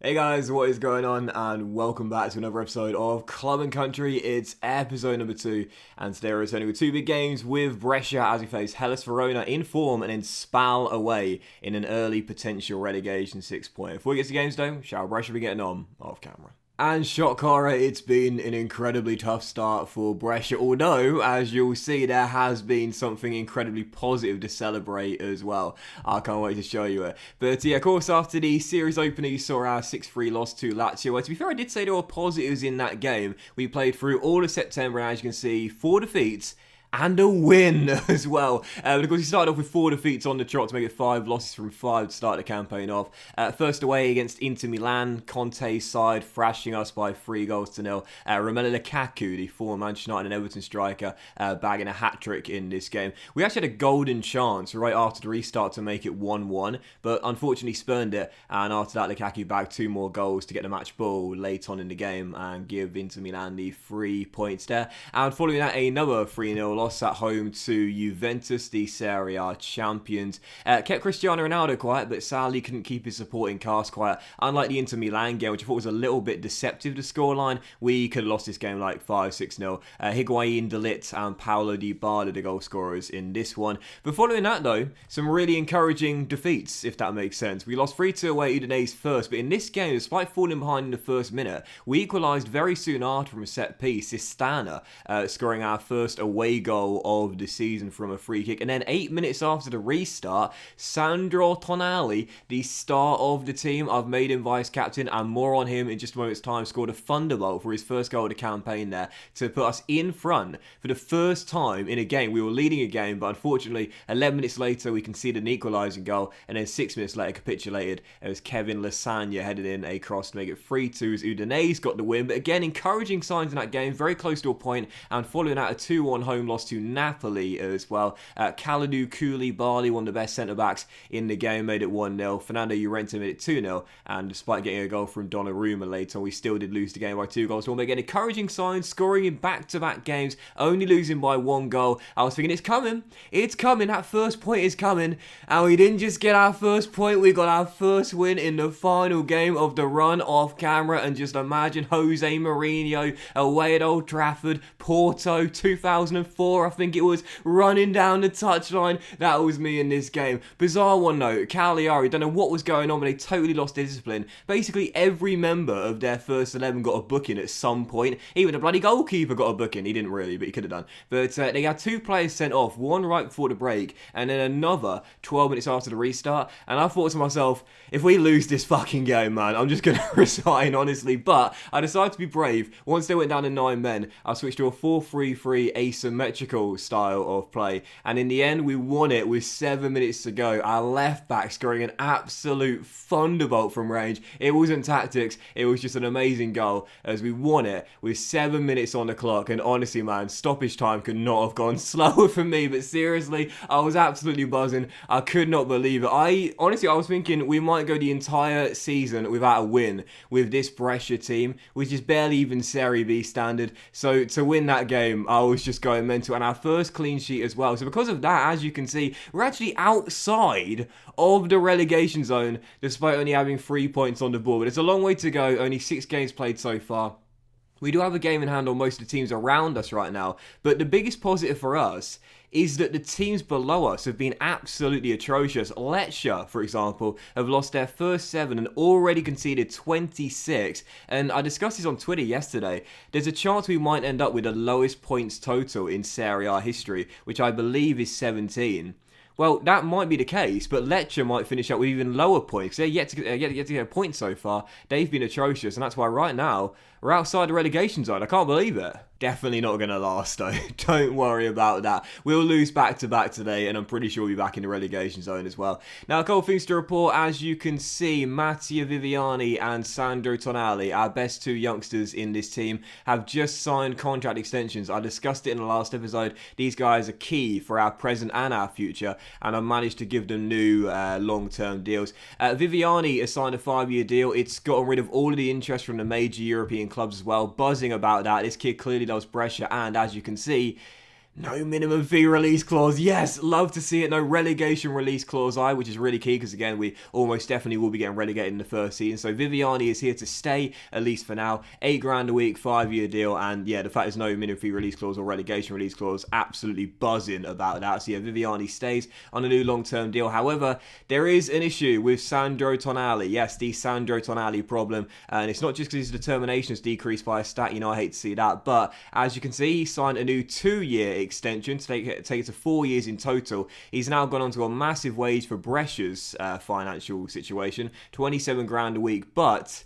Hey guys, what is going on? And welcome back to another episode of Club and Country. It's episode number 2, and today we're returning with two big games with Brescia as we face Hellas Verona in form and then Spal away in an early potential relegation 6-point. Before we get to games though, shall Brescia be getting on off camera? And Shotkara, it's been an incredibly tough start for Brescia, although, as you'll see, there has been something incredibly positive to celebrate as well. I can't wait to show you it. But yeah, of course, after the series opener, you saw our 6-3 loss to Lazio. Well, to be fair, I did say there were positives in that game. We played through all of September, and as you can see, 4 defeats and a win as well. But of course, he started off with 4 defeats on the trot to make it 5 losses from 5 to start the campaign off. First away against Inter Milan, Conte's side thrashing us by 3-0. Romelu Lukaku, the former Manchester United and Everton striker, bagging a hat-trick in this game. We actually had a golden chance right after the restart to make it 1-1, but unfortunately spurned it, and after that Lukaku bagged 2 more goals to get the match ball late on in the game and give Inter Milan the 3 points there. And following that, another 3-0 loss at home to Juventus, the Serie A champions. Kept Cristiano Ronaldo quiet, but sadly couldn't keep his supporting cast quiet. Unlike the Inter Milan game, which I thought was a little bit deceptive, the scoreline, we could have lost this game like 5-6-0. Higuain, De Ligt and Paulo Dybala, the goal scorers in this one. But following that though, some really encouraging defeats, if that makes sense. We lost 3-2 away at Udinese first, but in this game, despite falling behind in the first minute, we equalised very soon after from a set piece. Sistana scoring our first away goal of the season from a free kick, and then 8 minutes after the restart, Sandro Tonali, the star of the team, I've made him vice captain, and more on him in just a moment's time, scored a thunderbolt for his first goal of the campaign there to put us in front for the first time in a game. We were leading a game, but unfortunately 11 minutes later we conceded an equalising goal, and then 6 minutes later capitulated as Kevin Lasagna headed in a cross to make it 3-2 as Udinese got the win. But again, encouraging signs in that game, very close to a point, and following out a 2-1 home loss to Napoli as well. Kalidou Koulibaly, one of the best centre-backs in the game, made it 1-0. Fernando Llorente made it 2-0, and despite getting a goal from Donnarumma later, we still did lose the game by 2 goals. So again, encouraging signs, scoring in back-to-back games, only losing by 1 goal. I was thinking, it's coming, that first point is coming, and we didn't just get our first point, we got our first win in the final game of the run off camera. And just imagine Jose Mourinho away at Old Trafford, Porto, 2004, I think it was, running down the touchline. That was me in this game. Bizarre one though, Cagliari, don't know what was going on, but they totally lost their discipline. Basically every member of their first 11 got a booking at some point. Even the bloody goalkeeper got a booking. He didn't really, but he could have done. But they had 2 players sent off, one right before the break, and then another 12 minutes after the restart. And I thought to myself, if we lose this fucking game, man, I'm just going to resign, honestly. But I decided to be brave. Once they went down to 9 men, I switched to a 4-3-3 asymmetrical style of play, and in the end we won it with 7 minutes to go. Our left back scoring an absolute thunderbolt from range. It wasn't tactics, it was just an amazing goal as we won it with 7 minutes on the clock. And honestly, man, stoppage time could not have gone slower for me. But seriously, I was absolutely buzzing. I could not believe it. I was thinking we might go the entire season without a win with this Brescia team, which is barely even Serie B standard. So to win that game, I was just going mental, and our first clean sheet as well. So because of that, as you can see, we're actually outside of the relegation zone despite only having 3 points on the board. But it's a long way to go, only 6 games played so far. We do have a game in hand on most of the teams around us right now, but the biggest positive for us is that the teams below us have been absolutely atrocious. Lecce, for example, have lost their first 7 and already conceded 26. And I discussed this on Twitter yesterday. There's a chance we might end up with the lowest points total in Serie A history, which I believe is 17. Well, that might be the case, but Lecce might finish up with even lower points. They're yet to get a point so far. They've been atrocious, and that's why right now we're outside the relegation zone. I can't believe it. Definitely not going to last though. Don't worry about that. We'll lose back-to-back today, and I'm pretty sure we'll be back in the relegation zone as well. Now, a couple of things to report. As you can see, Mattia Viviani and Sandro Tonali, our best 2 youngsters in this team, have just signed contract extensions. I discussed it in the last episode. These guys are key for our present and our future, and I managed to give them new long-term deals. Viviani has signed a 5-year deal. It's gotten rid of all of the interest from the major European clubs as well. Buzzing about that. This kid clearly loves Brescia, and as you can see, No minimum fee release clause. Yes, love to see it. No relegation release clause, which is really key because, again, we almost definitely will be getting relegated in the first season. So Viviani is here to stay, at least for now. £8,000 a week, 5-year deal. And yeah, the fact there's no minimum fee release clause or relegation release clause, absolutely buzzing about that. So yeah, Viviani stays on a new long-term deal. However, there is an issue with Sandro Tonali. Yes, the Sandro Tonali problem. And it's not just because his determination has decreased by a stat. I hate to see that. But as you can see, he signed a new 2-year extension to take it to 4 years in total. He's now gone on to a massive wage for Brescia's financial situation, 27 grand a week, but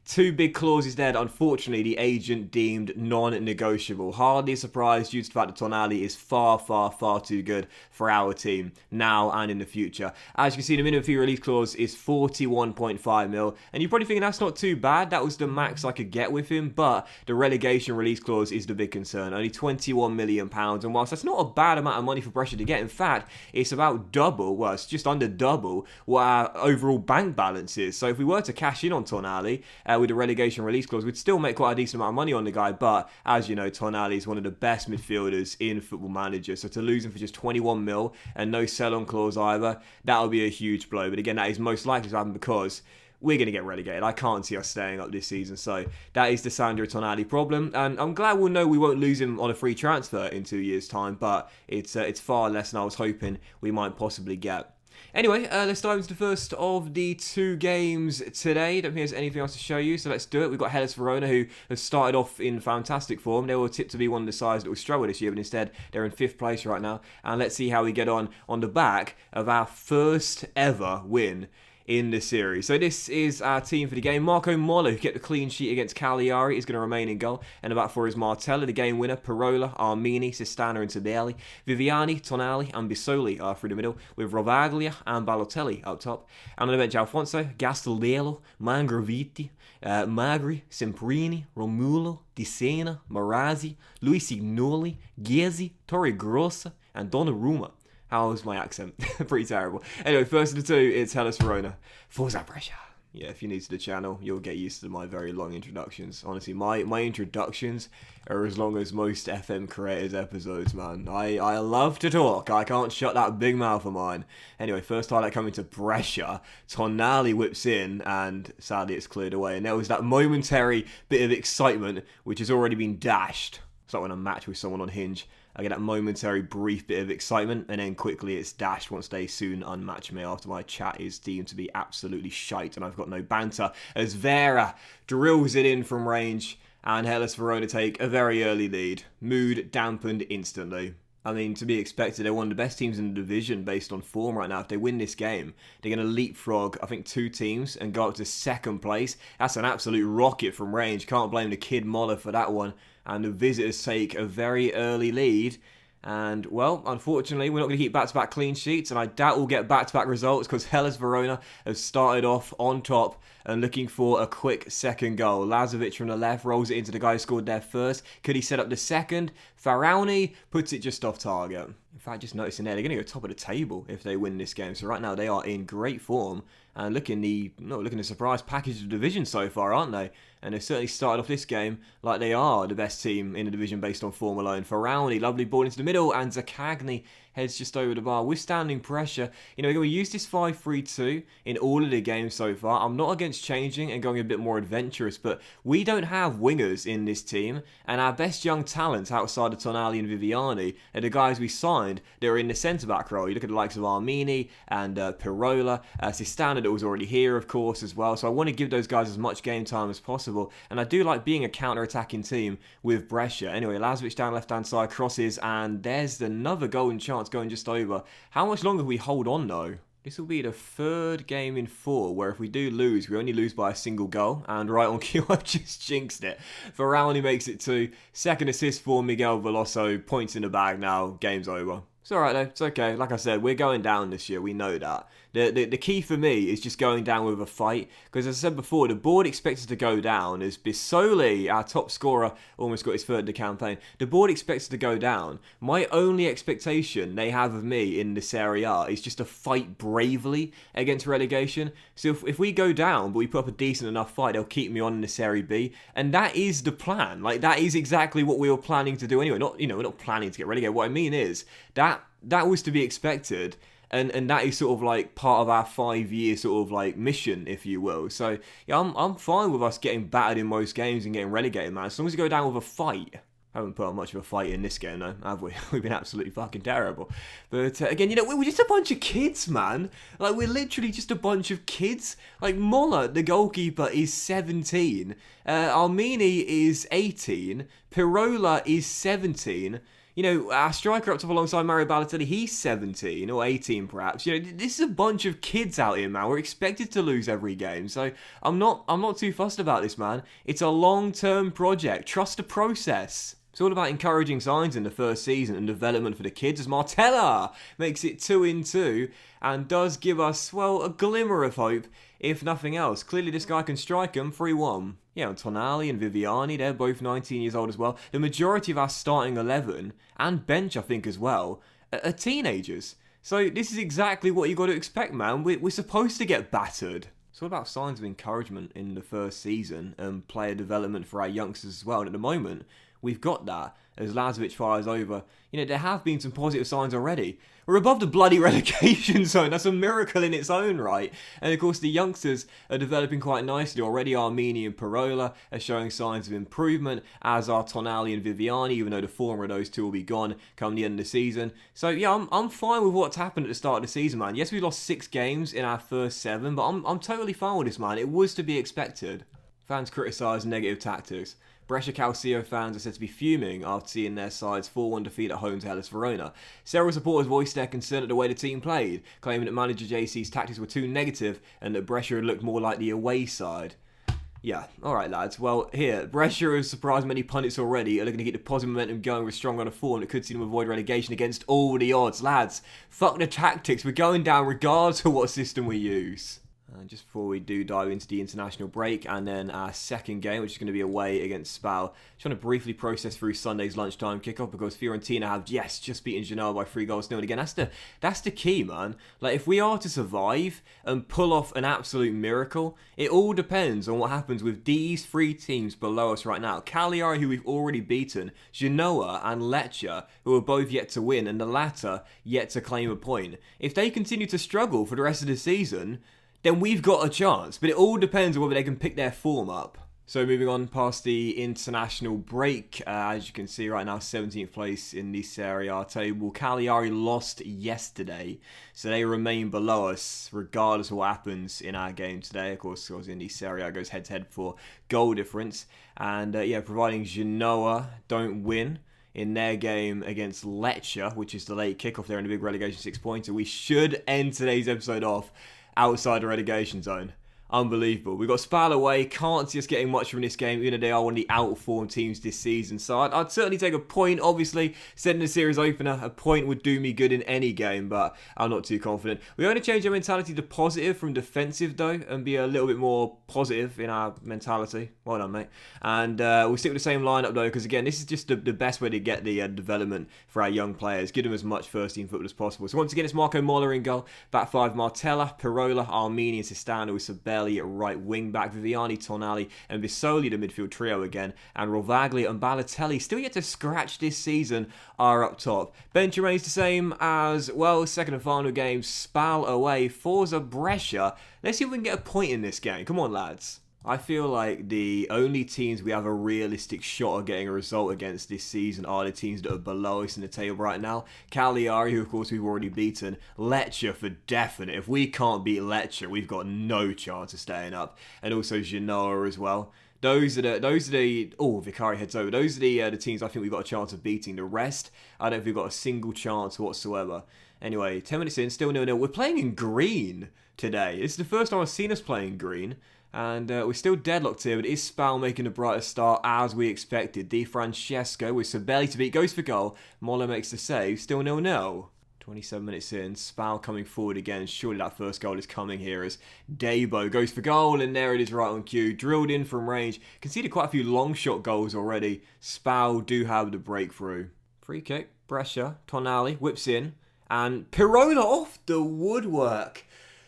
two big clauses there that unfortunately the agent deemed non-negotiable. Hardly a surprise due to the fact that Tonali is far, far, far too good for our team now and in the future. As you can see, the minimum fee release clause is 41.5 mil, and you're probably thinking that's not too bad. That was the max I could get with him, but the relegation release clause is the big concern. Only £21 million, and whilst that's not a bad amount of money for Brescia to get, in fact, it's about double, well, it's just under double what our overall bank balance is. So if we were to cash in on Tonali, with the relegation release clause, we'd still make quite a decent amount of money on the guy. But as you know, Tonali is one of the best midfielders in Football Manager. So to lose him for just 21 mil and no sell-on clause either, that would be a huge blow. But again, that is most likely to happen because we're going to get relegated. I can't see us staying up this season. So that is the Sandro Tonali problem. And I'm glad we'll know we won't lose him on a free transfer in 2 years' time. But it's far less than I was hoping we might possibly get. Anyway, let's dive into the first of the two games today. Don't think there's anything else to show you, so let's do it. We've got Hellas Verona, who has started off in fantastic form. They were tipped to be one of the sides that will struggle this year, but instead they're in 5th place right now. And let's see how we get on the back of our first ever win in the series. So this is our team for the game. Marco Molo, who kept the clean sheet against Cagliari, is going to remain in goal. And about 4 is Martella, the game winner. Parola, Armini, Sistana and Tabelli. Viviani, Tonali and Bisoli are through the middle, with Rovaglia and Balotelli up top. And on the bench, Alfonso, Gasteldello, Mangroviti, Magri, Semprini, Romulo, Di Sena, Marazzi, Luis Signoli, Giesi, Torregrossa and Donnarumma. How's my accent? Pretty terrible. Anyway, first of the two, it's Hellas Verona. Forza Brescia. Yeah, if you're new to the channel, you'll get used to my very long introductions. Honestly, my introductions are as long as most FM creators' episodes, man. I love to talk. I can't shut that big mouth of mine. Anyway, first highlight coming to Brescia. Tonali whips in, and sadly it's cleared away. And there was that momentary bit of excitement, which has already been dashed. It's like when I match with someone on Hinge. I get that momentary brief bit of excitement, and then quickly it's dashed once they soon unmatch me after my chat is deemed to be absolutely shite and I've got no banter, as Vera drills it in from range and Hellas Verona take a very early lead. Mood dampened instantly. I mean, to be expected, they're one of the best teams in the division based on form right now. If they win this game, they're going to leapfrog, I think, 2 teams and go up to 2nd place. That's an absolute rocket from range. Can't blame the kid Moller for that one. And the visitors take a very early lead. And, well, unfortunately, we're not going to keep back-to-back clean sheets, and I doubt we'll get back-to-back results because Hellas Verona have started off on top and looking for a quick second goal. Lazovic from the left rolls it into the guy who scored there first. Could he set up the second? Faraoni puts it just off target. In fact, just noticing there, they're going to go top of the table if they win this game. So right now, they are in great form and looking the surprise package of the division so far, aren't they? And they've certainly started off this game like they are the best team in the division based on form alone. Faraoni, lovely ball into the middle, and Zaccagni heads just over the bar, withstanding pressure. You know, we're going to use this 5-3-2 in all of the games so far. I'm not against changing and going a bit more adventurous, but we don't have wingers in this team, and our best young talents outside of Tonali and Viviani are the guys we signed that are in the centre-back role. You look at the likes of Armini and Pirola, Sistana that was already here, of course, as well. So I want to give those guys as much game time as possible, and I do like being a counter-attacking team with Brescia. Anyway, Lazovic down left-hand side, crosses, and there's another golden chance going just over. How much longer we hold on, though? This will be the 3rd game in 4, where if we do lose, we only lose by a single goal. And right on cue, I've just jinxed it. Varane makes it 2. 2nd assist for Miguel Veloso. Points in the bag now. Game's over. It's alright though, it's okay. Like I said, we're going down this year, we know that. The key for me is just going down with a fight, because as I said before, the board expects us to go down as Bissoli, our top scorer, almost got his third of the campaign. The board expects us to go down. My only expectation they have of me in the Serie A is just to fight bravely against relegation. So if we go down, but we put up a decent enough fight, they'll keep me on in the Serie B, and that is the plan. Like, that is exactly what we were planning to do anyway. Not, we're not planning to get relegated. What I mean is, that was to be expected. And that is sort of like part of our 5-year sort of like mission, if you will. So yeah, I'm fine with us getting battered in most games and getting relegated, man. As long as we go down with a fight. I haven't put up much of a fight in this game, though, have we? We've been absolutely fucking terrible. But again, we're just a bunch of kids, man. Like, we're literally just a bunch of kids. Like, Moller, the goalkeeper, is 17. Armini is 18. Pirola is 17. Our striker up top alongside Mario Balotelli, he's 17 or 18 perhaps. This is a bunch of kids out here, man. We're expected to lose every game. So I'm not too fussed about this, man. It's a long-term project. Trust the process. It's all about encouraging signs in the first season and development for the kids as Martella makes it 2-2 and does give us, well, a glimmer of hope, if nothing else. Clearly this guy can strike them 3-1. Yeah, and Tonali and Viviani, they're both 19 years old as well. The majority of our starting 11, and bench I think as well, are teenagers. So this is exactly what you got to expect, man. We're supposed to get battered. It's all about signs of encouragement in the first season and player development for our youngsters as well. And at the moment, we've got that as Lazovic fires over. There have been some positive signs already. We're above the bloody relegation zone. That's a miracle in its own right. And of course, the youngsters are developing quite nicely. Already Armini and Pirola are showing signs of improvement, as are Tonali and Viviani, even though the former of those two will be gone come the end of the season. So yeah, I'm fine with what's happened at the start of the season, man. Yes, we lost 6 games in our first 7, but I'm totally fine with this, man. It was to be expected. Fans criticise negative tactics. Brescia Calcio fans are said to be fuming after seeing their side's 4-1 defeat at home to Hellas Verona. Several supporters voiced their concern at the way the team played, claiming that manager JC's tactics were too negative and that Brescia had looked more like the away side. Yeah, alright lads. Well, here, Brescia has surprised many pundits already, are looking to get the positive momentum going with strong run of form that could see them avoid relegation against all the odds. Lads, fuck the tactics, we're going down regardless of what system we use. Just before we do dive into the international break and then our second game, which is going to be away against Spal, just want to briefly process through Sunday's lunchtime kickoff because Fiorentina have, just beaten Genoa by 3-0. And again, that's the key, man. Like, if we are to survive and pull off an absolute miracle, it all depends on what happens with these 3 teams below us right now. Cagliari, who we've already beaten, Genoa and Lecce, who are both yet to win, and the latter yet to claim a point. If they continue to struggle for the rest of the season, then we've got a chance. But it all depends on whether they can pick their form up. So moving on past the international break, as you can see right now, 17th place in the Serie A table. Cagliari lost yesterday, so they remain below us regardless of what happens in our game today. Of course, in the Serie A goes head-to-head for goal difference. And providing Genoa don't win in their game against Lecce, which is the late kickoff there in the big relegation 6-pointer, we should end today's episode off outside the relegation zone. Unbelievable. We've got Spal away. Can't see us getting much from this game, even though they are one of the out-of-form teams this season. So I'd certainly take a point. Obviously, setting the series opener, a point would do me good in any game, but I'm not too confident. We're going to change our mentality to positive from defensive, though, and be a little bit more positive in our mentality. Well done, mate. And we'll stick with the same lineup, though, because, again, this is just the best way to get the development for our young players. Give them as much first-team football as possible. So once again, it's Marco Moller in goal. Back 5, Martella, Pirola, Armini, and Sistano with Sabelli at right wing back, Viviani, Tonali and Bissoli, the midfield trio again, and Rovaglia and Balotelli, still yet to scratch this season, are up top. Bench remains the same as, well, second and final game, Spal away, Forza Brescia. Let's see if we can get a point in this game. Come on, lads. I feel like the only teams we have a realistic shot of getting a result against this season are the teams that are below us in the table right now. Cagliari, who of course we've already beaten. Lecce for definite. If we can't beat Lecce, we've got no chance of staying up. And also Genoa as well. Those are the oh, Vicari heads over. Those are the teams I think we've got a chance of beating. The rest, I don't think we've got a single chance whatsoever. Anyway, 10 minutes in, still 0-0. We're playing in green today. This is the first time I've seen us playing green. And we're still deadlocked here, but is Spal making a brighter start as we expected? Di Francesco with Sabelli to beat, goes for goal. Moller makes the save, still 0-0. 27 minutes in, Spal coming forward again. Surely that first goal is coming here as Debo goes for goal, and there it is right on cue. Drilled in from range. Conceded quite a few long shot goals already. Spal do have the breakthrough. Free kick, Brescia, Tonali whips in, and Pirona off the woodwork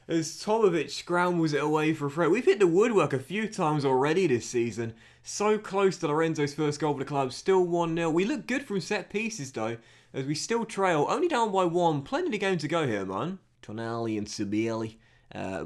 as Tomovic scrambles it away for a throw. We've hit the woodwork a few times already this season. So close to Lorenzo's first goal for the club, still 1-0. We look good from set pieces though, as we still trail, only down by 1. Plenty of game to go here, man. Tonali and Sabelli,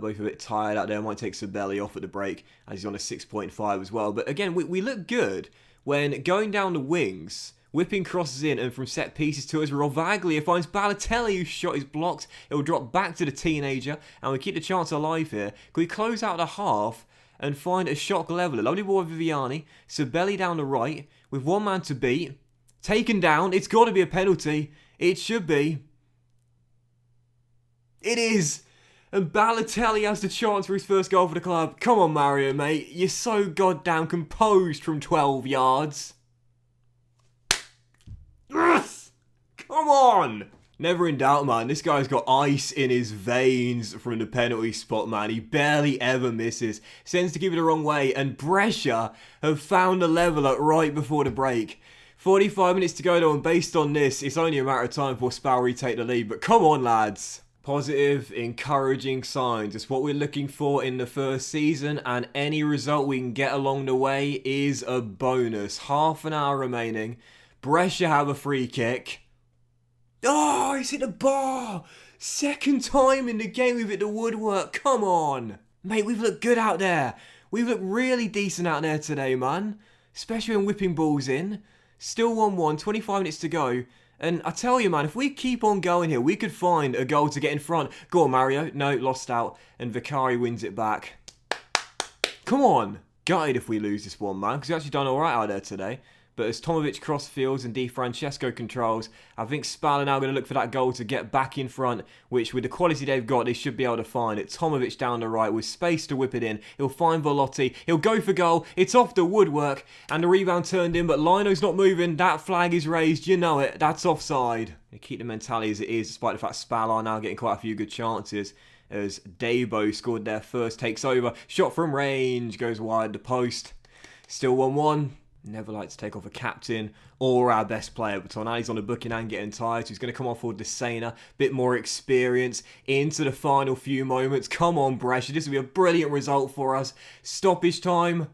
both a bit tired out there. Might take Sabelli off at the break, as he's on a 6.5 as well. But again, we look good when going down the wings, whipping crosses in, and from set pieces to us, Rovaglia finds Balotelli, whose shot is blocked. It'll drop back to the teenager, and we keep the chance alive here. Can we close out the half and find a shock leveller? Lovely ball with Viviani. Sabelli down the right, with one man to beat. Taken down. It's got to be a penalty. It should be. It is. And Balotelli has the chance for his first goal for the club. Come on, Mario, mate. You're so goddamn composed from 12 yards. Yes! Come on. Never in doubt, man. This guy's got ice in his veins from the penalty spot, man. He barely ever misses. Sends to give it the wrong way. And Brescia have found the leveller right before the break. 45 minutes to go though, and based on this, it's only a matter of time before Spal retake the lead. But come on, lads. Positive, encouraging signs. It's what we're looking for in the first season, and any result we can get along the way is a bonus. Half an hour remaining. Brescia have a free kick. Oh, he's hit the bar. Second time in the game we've hit the woodwork. Come on. Mate, we've looked good out there. We've looked really decent out there today, man. Especially when whipping balls in. Still 1-1, 25 minutes to go. And I tell you, man, if we keep on going here, we could find a goal to get in front. Go on, Mario. No, lost out. And Vicari wins it back. Come on. Gutted if we lose this one, man, because we've actually done all right out there today. But as Tomovic crossfields and Di Francesco controls, I think Spal are now going to look for that goal to get back in front, which with the quality they've got, they should be able to find it. Tomovic down the right with space to whip it in. He'll find Velotti. He'll go for goal. It's off the woodwork, and the rebound turned in, but Lino's not moving. That flag is raised. You know it. That's offside. They keep the mentality as it is, despite the fact Spal are now getting quite a few good chances. As Debo scored their first, takes over. Shot from range, goes wide the post. Still 1-1. Never like to take off a captain or our best player, but Tonali's on the booking and getting tired, so he's going to come off for Desena. Bit more experience into the final few moments. Come on, Brescia. This will be a brilliant result for us. Stoppage time.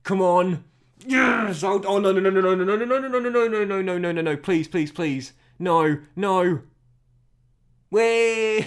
Come on. Yes! Oh, no, no, no, no, no, no, no, no, no, no, no, no, no, no, no, no, no, no. Please, please, please. No, no. Way!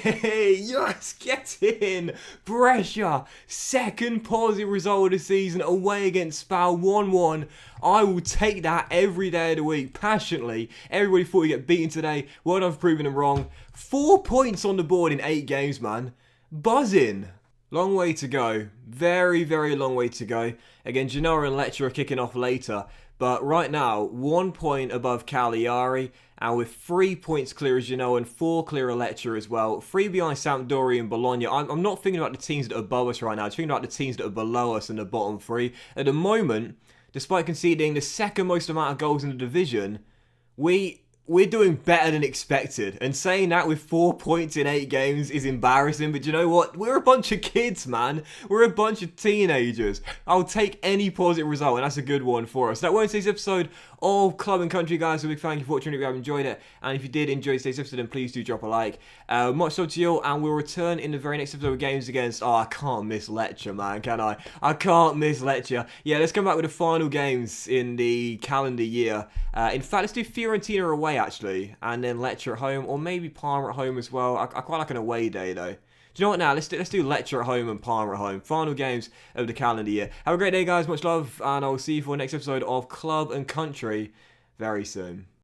Yes, get in! Brescia, second positive result of the season away against Spal, 1-1. I will take that every day of the week, passionately. Everybody thought we'd get beaten today. Well done for proving them wrong. 4 points on the board in 8 games, man. Buzzing. Long way to go. Very, very long way to go. Again, Genoa and Lecce are kicking off later. But right now, 1 point above Cagliari, and with 3 points clear as Genoa and 4 clear of Lecce as well. 3 behind Sampdoria and Bologna. I'm not thinking about the teams that are above us right now. I'm thinking about the teams that are below us in the bottom 3. At the moment, despite conceding the second most amount of goals in the division, we're doing better than expected. And saying that with 4 points in 8 games is embarrassing. But you know what? We're a bunch of kids, man. We're a bunch of teenagers. I'll take any positive result, and that's a good one for us. That won't today's episode of Club and Country, guys. So big thank you for watching. If you have enjoyed it, and if you did enjoy today's episode, then please do drop a like. Much love to you all, and we'll return in the very next episode of games against... Oh, I can't miss Lecce, man, can I? I can't miss Lecce. Yeah, let's come back with the final games in the calendar year. In fact, let's do Fiorentina away, actually, and then Lecce at home, or maybe Parma at home as well. I quite like an away day, though. Do you know what now? Let's do Lecce at home and Parma at home. Final games of the calendar year. Have a great day, guys. Much love, and I'll see you for the next episode of Club and Country very soon.